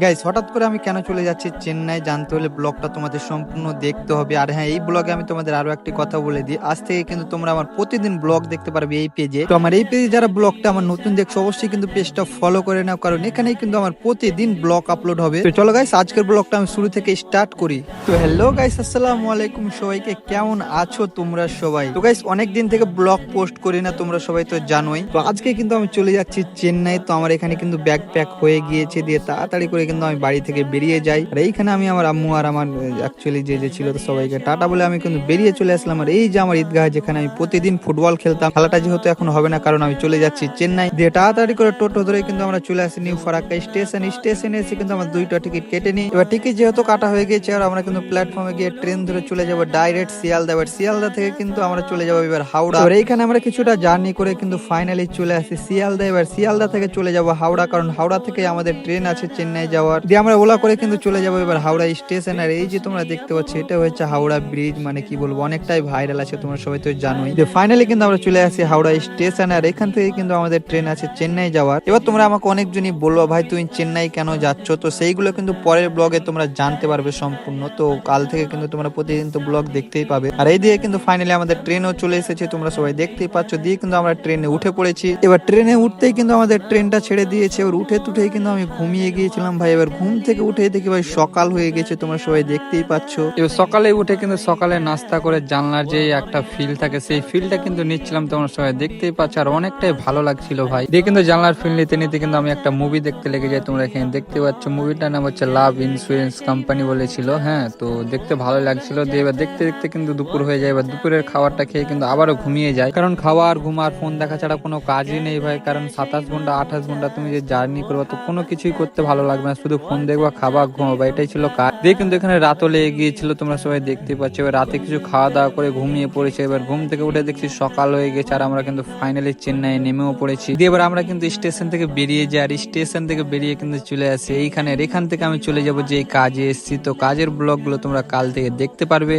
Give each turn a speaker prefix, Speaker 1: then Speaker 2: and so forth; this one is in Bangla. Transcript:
Speaker 1: গাইস হঠাৎ করে আমি কেন চলে যাচ্ছি চেন্নাই জানতে হলে ব্লগটা তোমাদের সম্পূর্ণ দেখতে হবে। আর হ্যাঁ, এই ব্লগে আমি তোমাদের আরো একটি কথা বলে দিই, আজ থেকে কিন্তু তোমরা আমার প্রতিদিন ব্লগ দেখতে পারবে এই পেজে। তো আমার এই পেজে যারা ব্লগটা আমার নতুন দেখছো অবশ্যই কিন্তু পেজটা ফলো করে নাও, কারণ এখানেই কিন্তু আমার প্রতিদিন ব্লগ আপলোড হবে। তো চলো গাইস, আজকের ব্লগটা আমি শুরু থেকে স্টার্ট করি। তো হ্যালো গাইস, আসসালামু আলাইকুম সবাইকে, কেমন আছো তোমরা সবাই? তো গাইস অনেক দিন থেকে ব্লগ পোস্ট করি না, তোমরা সবাই তো জানোই। তো আজকে কিন্তু আমি চলে যাচ্ছি চেন্নাই। তো আমার এখানে কিন্তু ব্যাগ প্যাক হয়ে গিয়েছে, দিয়ে তাড়াতাড়ি করে কিন্তু আমি বাড়ি থেকে বেরিয়ে যাই। আর এইখানে আমি আমার আম্মু আর আমার অ্যাকচুয়ালি যে ছিল তো সবাইকে টাটা বলে আমি কিন্তু বেরিয়ে চলে আসলাম। আর এই যে আমার ঈদগাহ, যেখানে আমি প্রতিদিন ফুটবল খেলতাম, খেলাটা যেহেতু এখন হবে না কারণ আমি চলে যাচ্ছি চেন্নাই, দিয়ে তাড়াতাড়ি করে টোটো ধরে কিন্তু আমরা চলে আসি নিউ ফারাক্কা স্টেশনে এসে কিন্তু আমার 2টা টিকিট কেটে নিই। এবার টিকিট যেহেতু কাটা হয়ে গেছে, আর আমরা কিন্তু প্ল্যাটফর্মে গিয়ে ট্রেন ধরে চলে যাবো ডাইরেক্ট শিয়ালদা। এবার শিয়ালদা থেকে কিন্তু আমরা চলে যাবো এবার হাওড়া। এবার এইখানে আমরা কিছুটা জার্নি করে কিন্তু ফাইনালি চলে আসি শিয়ালদা। এবার শিয়ালদা থেকে চলে যাবো হাওড়া, কারণ হাওড়া থেকে আমাদের ট্রেন আছে চেন্নাই যাওয়ার। দিয়ে আমরা ওলা করে কিন্তু চলে যাবো এবার হাওড়া স্টেশন। আর এই যে তোমরা দেখতে পাচ্ছ, এটা হচ্ছে হাওড়া ব্রিজ, মানে কি বলবো, অনেকটাই ভাইরাল আছে, তোমরা সবাই তো জানোই। যে ফাইনালি কিন্তু আমরা চলে আসি হাওড়া স্টেশন, আর এখান থেকে কিন্তু আমাদের ট্রেন আছে চেন্নাই যাওয়ার। এবার তোমরা আমাকে অনেকজনই বলবো, ভাই তুমি চেন্নাই কেন যাচ্ছ? তো সেইগুলো কিন্তু পরের ব্লগে তোমরা জানতে পারবে সম্পূর্ণ। তো কাল থেকে কিন্তু তোমরা প্রতিদিন তো ব্লগ দেখতেই পাবে। আর এই দিয়ে কিন্তু ফাইনালি আমাদের ট্রেনও চলে এসেছে, তোমরা সবাই দেখতেই পাচ্ছ। দিয়ে কিন্তু আমরা ট্রেনে উঠে পড়েছি। এবার ট্রেনে উঠতেই কিন্তু আমাদের ট্রেনটা ছেড়ে দিয়েছে। এবার উঠেই কিন্তু আমি ঘুমিয়ে গিয়েছিলাম ভাই। এবার ঘুম থেকে উঠে দেখি ভাই সকাল হয়ে গেছে, তোমরা সবাই দেখতেই পাচ্ছ। এবার সকালে উঠে কিন্তু সকালে নাস্তা করে জানলার যে একটা ফিল থাকে, সেই ফিলটা কিন্তু নিচ্ছিলাম, তোমরা সবাই দেখতেই পাচ্ছ। আর অনেকটাই ভালো লাগছিল ভাই। দিয়ে কিন্তু জানলার ফিল নিতে নিতে কিন্তু আমি একটা মুভি দেখতে লেগে যাই, তোমরা এখানে দেখতে পাচ্ছ। মুভিটার নাম হচ্ছে লাভ ইন্স্যুরেন্স কোম্পানি বলেছিল। হ্যাঁ, তো দেখতে ভালো লাগছিল। দিয়ে এবার দেখতে দেখতে কিন্তু দুপুর হয়ে যায়। এবার দুপুরের খাবারটা খেয়ে কিন্তু আবারও ঘুমিয়ে যায়, কারণ খাওয়া আর ঘুম আর ফোন দেখা ছাড়া কোনো কাজই নেই ভাই। কারণ 27 ঘন্টা 28 ঘন্টা তুমি যে জার্নি করবা, তো কোনো কিছুই করতে ভালো লাগবে না, শুধু ফোন দেখবা, খাবা, ঘুমাবা, এটাই ছিল কাজ। দিয়ে কিন্তু এখানে রাতও লেগে গিয়েছিল, তোমরা সবাই দেখতে পাচ্ছ। এবার রাতে কিছু খাওয়া দাওয়া করে ঘুমিয়ে পড়েছে। এবার ঘুম থেকে উঠে দেখছি সকাল হয়ে গেছে, আর আমরা কিন্তু ফাইনালি চেন্নাই নেমেও পড়েছি। দিয়ে এবার আমরা কিন্তু স্টেশন থেকে বেরিয়ে যাই, আর স্টেশন থেকে বেরিয়ে কিন্তু চলে আসি এখান থেকে আমি চলে যাব যে কাজে এসেছি। তো কাজের ব্লগ গুলো তোমরা কাল থেকে দেখতে পারবে।